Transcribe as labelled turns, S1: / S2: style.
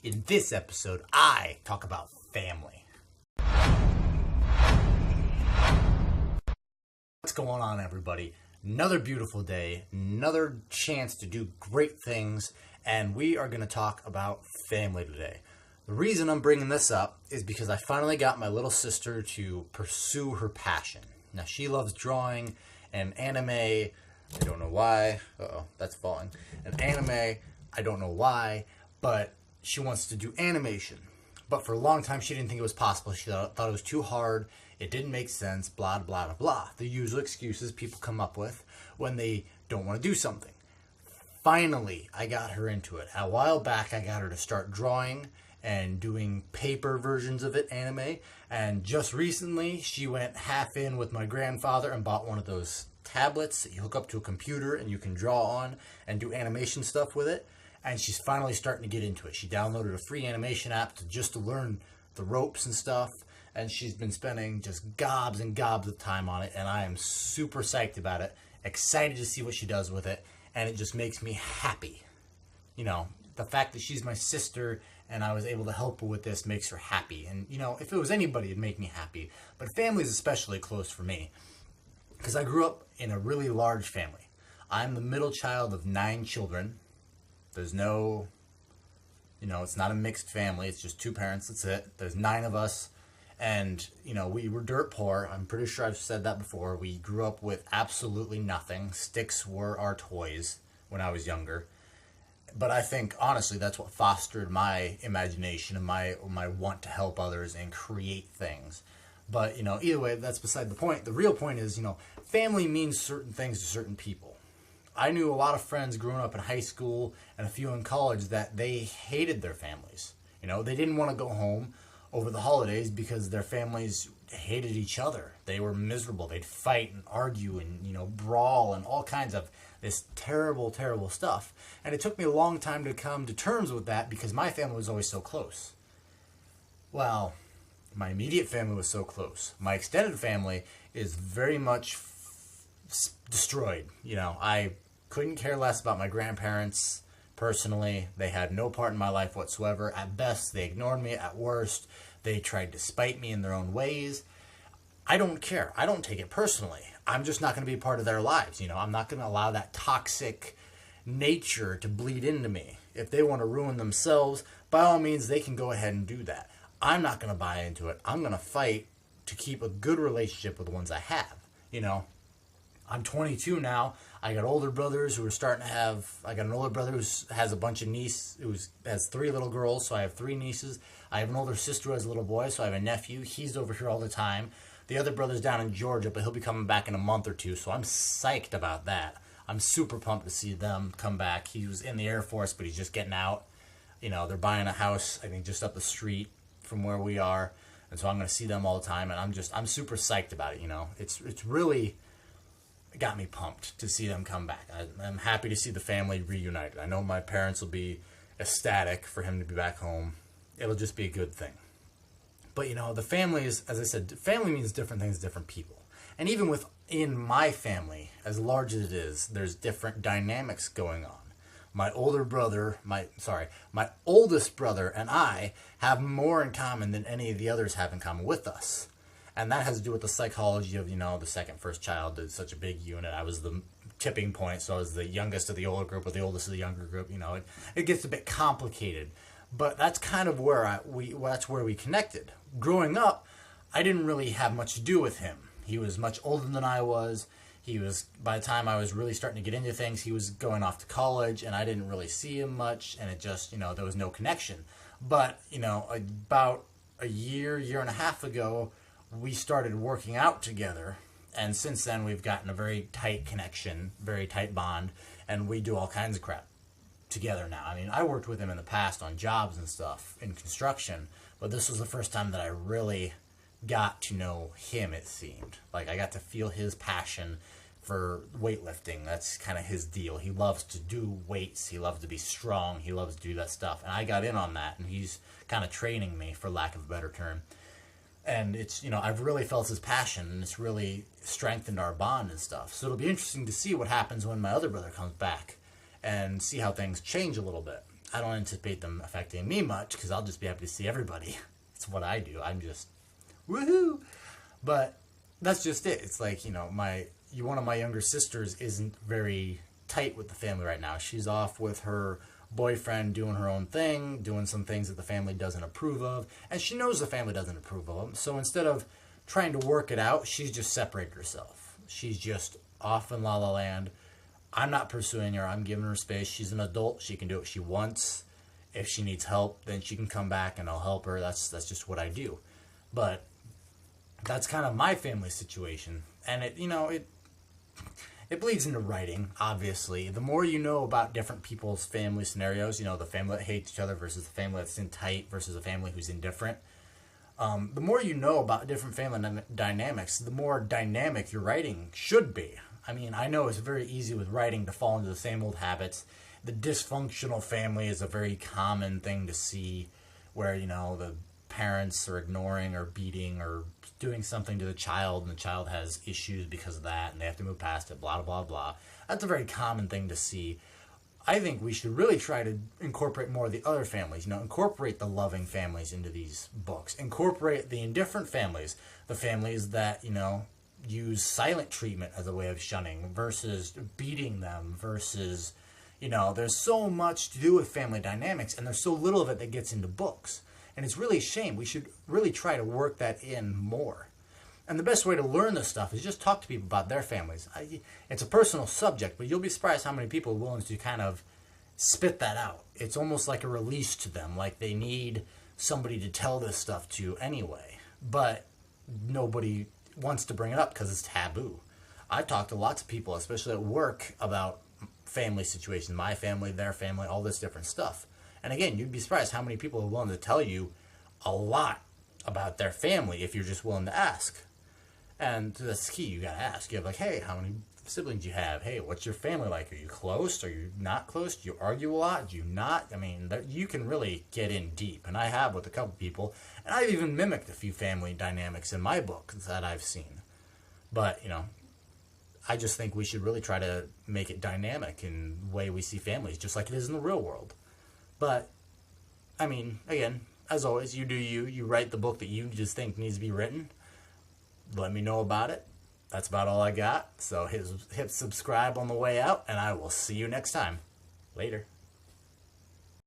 S1: In this episode, I talk about family. What's going on, everybody? Another beautiful day, another chance to do great things, and we are going to talk about family today. The reason I'm bringing this up is because I finally got my little sister to pursue her passion. Now, she loves drawing and anime. I don't know why. Uh-oh, that's falling. And anime, I don't know why, but she wants to do animation. But for a long time, she didn't think it was possible. She thought it was too hard. It didn't make sense, blah, blah, blah, blah. The usual excuses people come up with when they don't want to do something. Finally, I got her into it. A while back, I got her to start drawing and doing paper versions of it, anime. And just recently, she went half in with my grandfather and bought one of those tablets that you hook up to a computer and you can draw on and do animation stuff with it. And she's finally starting to get into it. She downloaded a free animation app to learn the ropes and stuff. And she's been spending just gobs and gobs of time on it. And I am super psyched about it. Excited to see what she does with it. And it just makes me happy. You know, the fact that she's my sister and I was able to help her with this makes her happy. And, you know, if it was anybody, it'd make me happy. But family is especially close for me. Because I grew up in a really large family. I'm the middle child of 9 children. There's no, you know, it's not a mixed family. It's just 2 parents. That's it. There's 9 of us. And, you know, we were dirt poor. I'm pretty sure I've said that before. We grew up with absolutely nothing. Sticks were our toys when I was younger. But I think, honestly, that's what fostered my imagination and my want to help others and create things. But, you know, either way, that's beside the point. The real point is, you know, family means certain things to certain people. I knew a lot of friends growing up in high school and a few in college that they hated their families. You know, they didn't want to go home over the holidays because their families hated each other. They were miserable. They'd fight and argue and, you know, brawl and all kinds of this terrible, terrible stuff. And it took me a long time to come to terms with that because my family was always so close. Well, my immediate family was so close. My extended family is very much destroyed. You know, I couldn't care less about my grandparents personally. They had no part in my life whatsoever. At best, they ignored me. At worst, they tried to spite me in their own ways. I don't care. I don't take it personally. I'm just not going to be a part of their lives. You know, I'm not going to allow that toxic nature to bleed into me. If they want to ruin themselves, by all means, they can go ahead and do that. I'm not going to buy into it. I'm going to fight to keep a good relationship with the ones I have. You know, I'm 22 now. I got older brothers who are starting to have, I got an older brother who has a bunch of nieces, who has 3 little girls, so I have 3 nieces. I have an older sister who has a little boy, so I have a nephew. He's over here all the time. The other brother's down in Georgia, but he'll be coming back in a month or 2, so I'm psyched about that. I'm super pumped to see them come back. He was in the Air Force, but he's just getting out. You know, they're buying a house, I think, just up the street from where we are, and so I'm going to see them all the time, and I'm super psyched about it, you know. It's really got me pumped to see them come back. I'm happy to see the family reunited. I know my parents will be ecstatic for him to be back home. It'll just be a good thing. But, you know, the family is, as I said, family means different things to different people. And even within my family, as large as it is, there's different dynamics going on. My oldest brother and I have more in common than any of the others have in common with us. And that has to do with the psychology of, you know, the second first child is such a big unit. I was the tipping point, so I was the youngest of the older group or the oldest of the younger group. You know, it gets a bit complicated. But that's kind of where that's where we connected. Growing up, I didn't really have much to do with him. He was much older than I was. By the time I was really starting to get into things, he was going off to college, and I didn't really see him much, and it just, you know, there was no connection. But, you know, about a year and a half ago, we started working out together, and since then we've gotten a very tight connection, very tight bond, and we do all kinds of crap together now. I mean, I worked with him in the past on jobs and stuff in construction, but this was the first time that I really got to know him, it seemed. Like, I got to feel his passion for weightlifting. That's kind of his deal. He loves to do weights. He loves to be strong. He loves to do that stuff. And I got in on that, and he's kind of training me, for lack of a better term. And it's, you know, I've really felt his passion, and it's really strengthened our bond and stuff. So it'll be interesting to see what happens when my other brother comes back and see how things change a little bit. I don't anticipate them affecting me much because I'll just be happy to see everybody. It's what I do. I'm just woohoo. But that's just it. It's like, one of my younger sisters isn't very tight with the family right now. She's off with her boyfriend doing her own thing, doing some things that the family doesn't approve of, and she knows the family doesn't approve of them. So instead of trying to work it out, she's just separated herself. She's just off in La La Land. I'm not pursuing her. I'm giving her space. She's an adult. She can do what she wants. If she needs help, then she can come back and I'll help her. That's just what I do. But that's kind of my family situation. And it bleeds into writing, obviously. The more you know about different people's family scenarios, the family that hates each other versus the family that's in tight versus a family who's indifferent, the more you know about different family dynamics, the more dynamic your writing should be. I mean, I know it's very easy with writing to fall into the same old habits. The dysfunctional family is a very common thing to see where, the parents are ignoring or beating or doing something to the child and the child has issues because of that and they have to move past it, blah, blah, blah. That's a very common thing to see. I think we should really try to incorporate more of the other families, incorporate the loving families into these books, incorporate the indifferent families, the families that, use silent treatment as a way of shunning versus beating them versus, there's so much to do with family dynamics and there's so little of it that gets into books. And it's really a shame. We should really try to work that in more. And the best way to learn this stuff is just talk to people about their families. It's a personal subject, but you'll be surprised how many people are willing to kind of spit that out. It's almost like a release to them, like they need somebody to tell this stuff to anyway. But nobody wants to bring it up because it's taboo. I've talked to lots of people, especially at work, about family situations, my family, their family, all this different stuff. And again, you'd be surprised how many people are willing to tell you a lot about their family if you're just willing to ask. And that's key. You gotta ask. You have hey, how many siblings do you have? Hey, what's your family like? Are you close? Are you not close? Do you argue a lot? Do you not? I mean, you can really get in deep. And I have with a couple people. And I've even mimicked a few family dynamics in my book that I've seen. But, I just think we should really try to make it dynamic in the way we see families, just like it is in the real world. But, I mean, again, as always, you do you. You write the book that you just think needs to be written. Let me know about it. That's about all I got. So hit subscribe on the way out, and I will see you next time. Later.